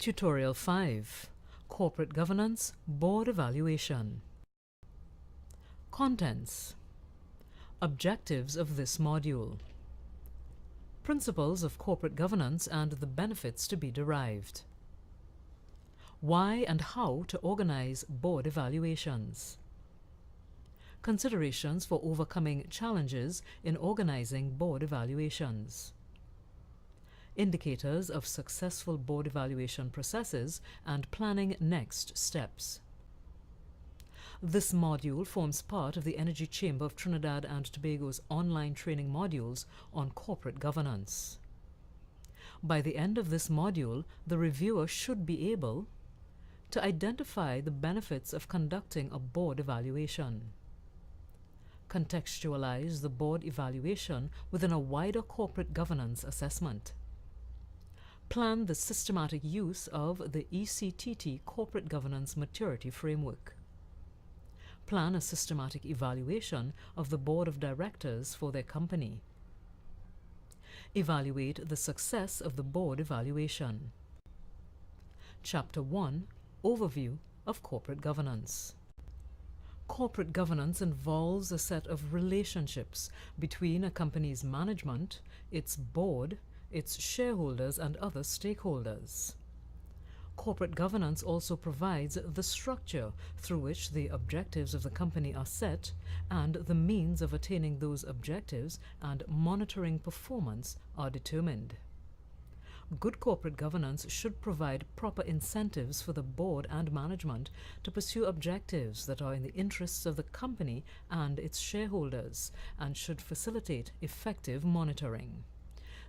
Tutorial 5. Corporate Governance Board Evaluation. Contents. Objectives of this module. Principles of corporate governance and the benefits to be derived. Why and how to organize board evaluations. Considerations for overcoming challenges in organizing board evaluations. Indicators of successful board evaluation processes and planning next steps. This module forms part of the Energy Chamber of Trinidad and Tobago's online training modules on corporate governance. By the end of this module, the reviewer should be able to identify the benefits of conducting a board evaluation, contextualize the board evaluation within a wider corporate governance assessment, plan the systematic use of the ECTT Corporate Governance Maturity Framework, plan a systematic evaluation of the Board of Directors for their company, evaluate the success of the board evaluation. Chapter 1. Overview of corporate governance. Corporate governance involves a set of relationships between a company's management, its board, its shareholders, and other stakeholders. Corporate governance also provides the structure through which the objectives of the company are set and the means of attaining those objectives and monitoring performance are determined. Good corporate governance should provide proper incentives for the board and management to pursue objectives that are in the interests of the company and its shareholders and should facilitate effective monitoring.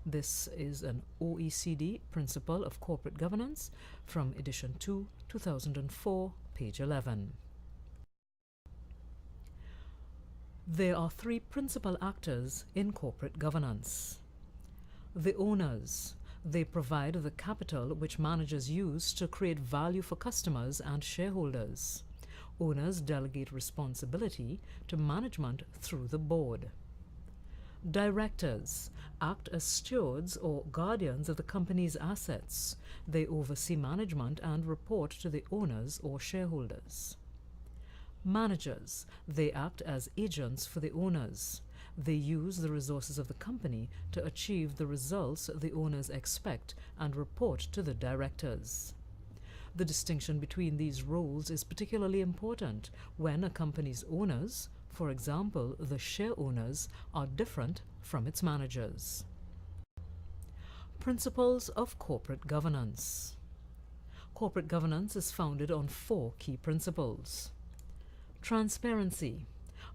This is an OECD Principle of Corporate Governance from Edition 2, 2004, page 11. There are three principal actors in corporate governance. The owners. They provide the capital which managers use to create value for customers and shareholders. Owners delegate responsibility to management through the board. Directors act as stewards or guardians of the company's assets. They oversee management and report to the owners or shareholders. Managers. They act as agents for the owners. They use the resources of the company to achieve the results the owners expect and report to the directors. The distinction between these roles is particularly important when a company's owners, for example, the share owners, are different from its managers. Principles of corporate governance. Corporate governance is founded on four key principles. Transparency.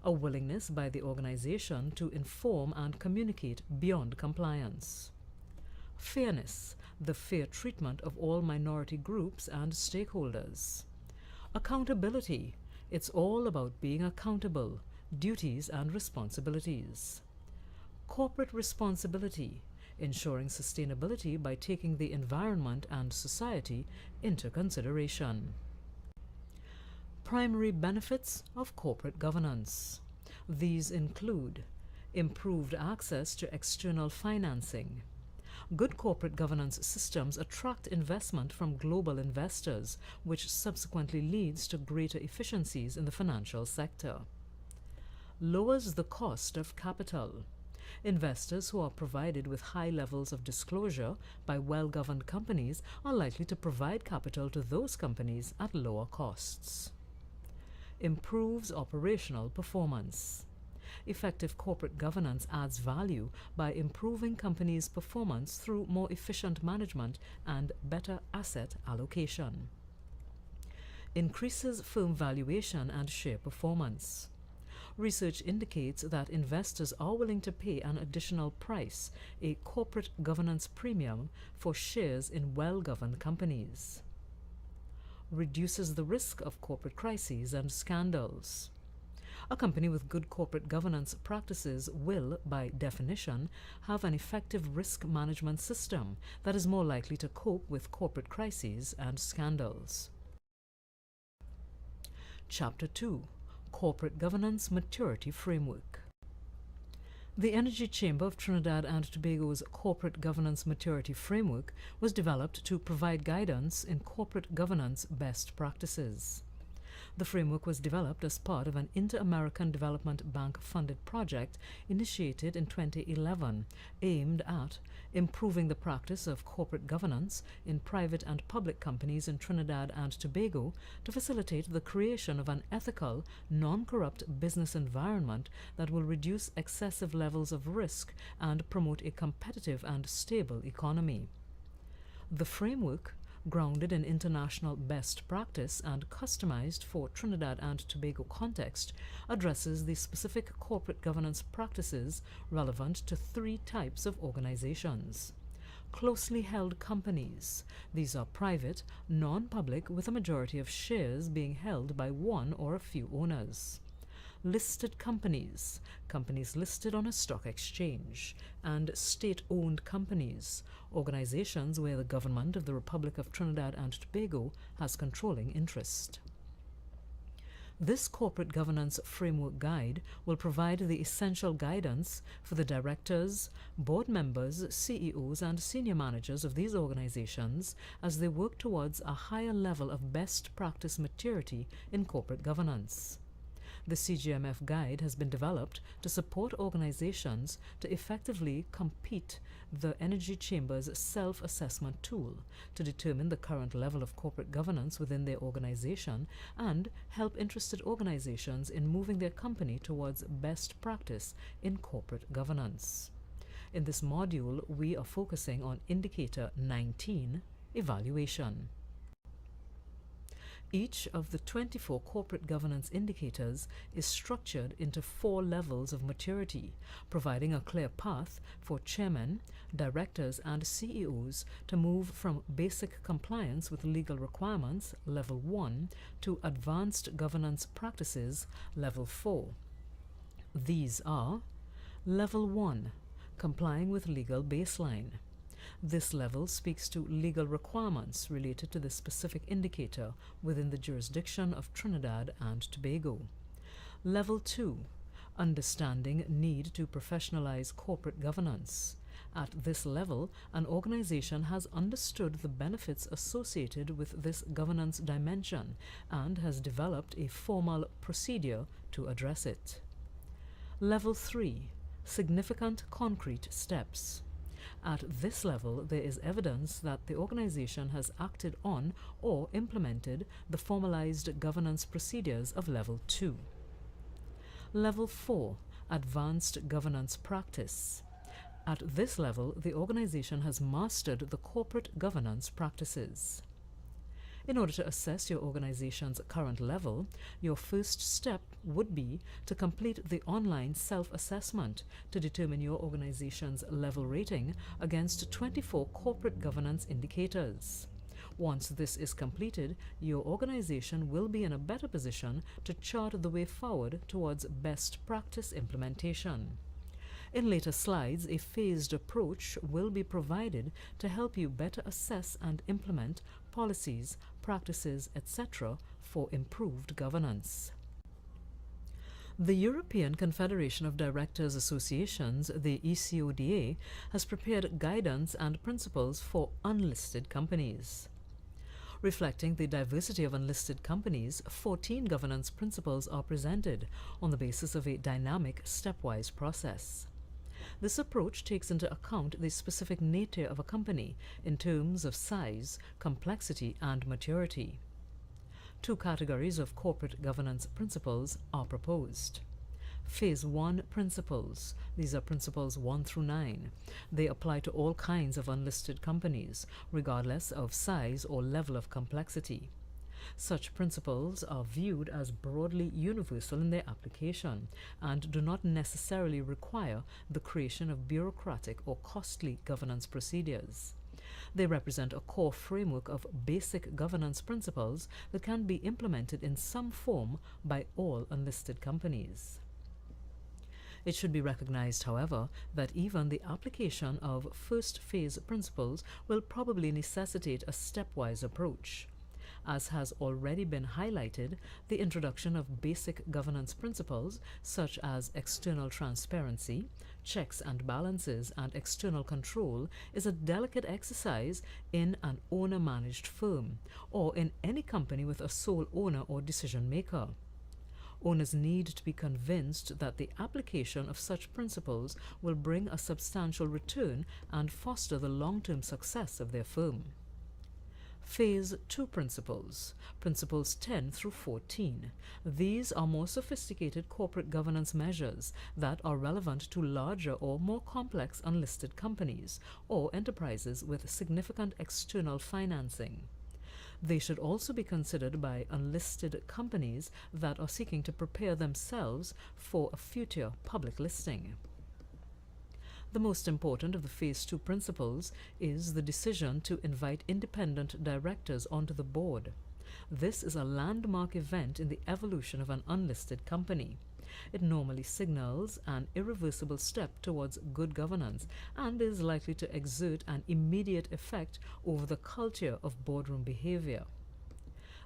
A willingness by the organization to inform and communicate beyond compliance. Fairness. The fair treatment of all minority groups and stakeholders. Accountability. It's all about being accountable, duties and responsibilities. Corporate responsibility, ensuring sustainability by taking the environment and society into consideration. Primary benefits of corporate governance. These include improved access to external financing. Good corporate governance systems attract investment from global investors, which subsequently leads to greater efficiencies in the financial sector. Lowers the cost of capital. Investors who are provided with high levels of disclosure by well-governed companies are likely to provide capital to those companies at lower costs. Improves operational performance. Effective corporate governance adds value by improving companies' performance through more efficient management and better asset allocation. Increases firm valuation and share performance. Research indicates that investors are willing to pay an additional price, a corporate governance premium, for shares in well-governed companies. Reduces the risk of corporate crises and scandals. A company with good corporate governance practices will, by definition, have an effective risk management system that is more likely to cope with corporate crises and scandals. Chapter 2. Corporate Governance Maturity Framework. The Energy Chamber of Trinidad and Tobago's Corporate Governance Maturity Framework was developed to provide guidance in corporate governance best practices. The framework was developed as part of an Inter-American Development Bank-funded project initiated in 2011, aimed at improving the practice of corporate governance in private and public companies in Trinidad and Tobago to facilitate the creation of an ethical, non-corrupt business environment that will reduce excessive levels of risk and promote a competitive and stable economy. The framework, grounded in international best practice and customized for Trinidad and Tobago context, addresses the specific corporate governance practices relevant to three types of organizations. Closely held companies. These are private, non-public, with a majority of shares being held by one or a few owners. Listed companies, companies listed on a stock exchange, and state-owned companies, organizations where the government of the Republic of Trinidad and Tobago has controlling interest. This corporate governance framework guide will provide the essential guidance for the directors, board members, CEOs, and senior managers of these organizations as they work towards a higher level of best practice maturity in corporate governance. The CGMF guide has been developed to support organizations to effectively compete the Energy Chamber's self-assessment tool to determine the current level of corporate governance within their organization and help interested organizations in moving their company towards best practice in corporate governance. In this module, we are focusing on Indicator 19, Evaluation. Each of the 24 corporate governance indicators is structured into 4 levels of maturity, providing a clear path for chairmen, directors, and CEOs to move from basic compliance with legal requirements, Level 1, to advanced governance practices, Level 4. These are Level 1, complying with legal baseline. This level speaks to legal requirements related to the specific indicator within the jurisdiction of Trinidad and Tobago. Level 2, understanding need to professionalize corporate governance. At this level, an organization has understood the benefits associated with this governance dimension and has developed a formal procedure to address it. Level 3, significant concrete steps. At this level, there is evidence that the organization has acted on or implemented the formalized governance procedures of Level 2. Level 4, Advanced Governance Practice. At this level, the organization has mastered the corporate governance practices. In order to assess your organization's current level, your first step would be to complete the online self-assessment to determine your organization's level rating against 24 corporate governance indicators. Once this is completed, your organization will be in a better position to chart the way forward towards best practice implementation. In later slides, a phased approach will be provided to help you better assess and implement policies, practices, etc. for improved governance. The European Confederation of Directors Associations, the ECODA, has prepared guidance and principles for unlisted companies. Reflecting the diversity of unlisted companies, 14 governance principles are presented on the basis of a dynamic, stepwise process. This approach takes into account the specific nature of a company in terms of size, complexity, and maturity. 2 categories of corporate governance principles are proposed. Phase 1 principles. These are principles 1 through 9. They apply to all kinds of unlisted companies, regardless of size or level of complexity. Such principles are viewed as broadly universal in their application and do not necessarily require the creation of bureaucratic or costly governance procedures. They represent a core framework of basic governance principles that can be implemented in some form by all unlisted companies. It should be recognized, however, that even the application of first phase principles will probably necessitate a stepwise approach. As has already been highlighted, the introduction of basic governance principles such as external transparency, checks and balances, and external control is a delicate exercise in an owner-managed firm or in any company with a sole owner or decision maker. Owners need to be convinced that the application of such principles will bring a substantial return and foster the long-term success of their firm. Phase 2 principles, Principles 10 through 14. These are more sophisticated corporate governance measures that are relevant to larger or more complex unlisted companies or enterprises with significant external financing. They should also be considered by unlisted companies that are seeking to prepare themselves for a future public listing. The most important of the Phase 2 principles is the decision to invite independent directors onto the board. This is a landmark event in the evolution of an unlisted company. It normally signals an irreversible step towards good governance and is likely to exert an immediate effect over the culture of boardroom behavior.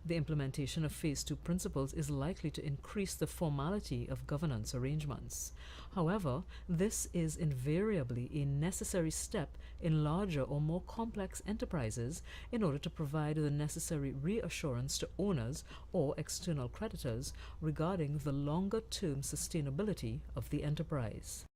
The implementation of Phase 2 principles is likely to increase the formality of governance arrangements. However, this is invariably a necessary step in larger or more complex enterprises in order to provide the necessary reassurance to owners or external creditors regarding the longer-term sustainability of the enterprise.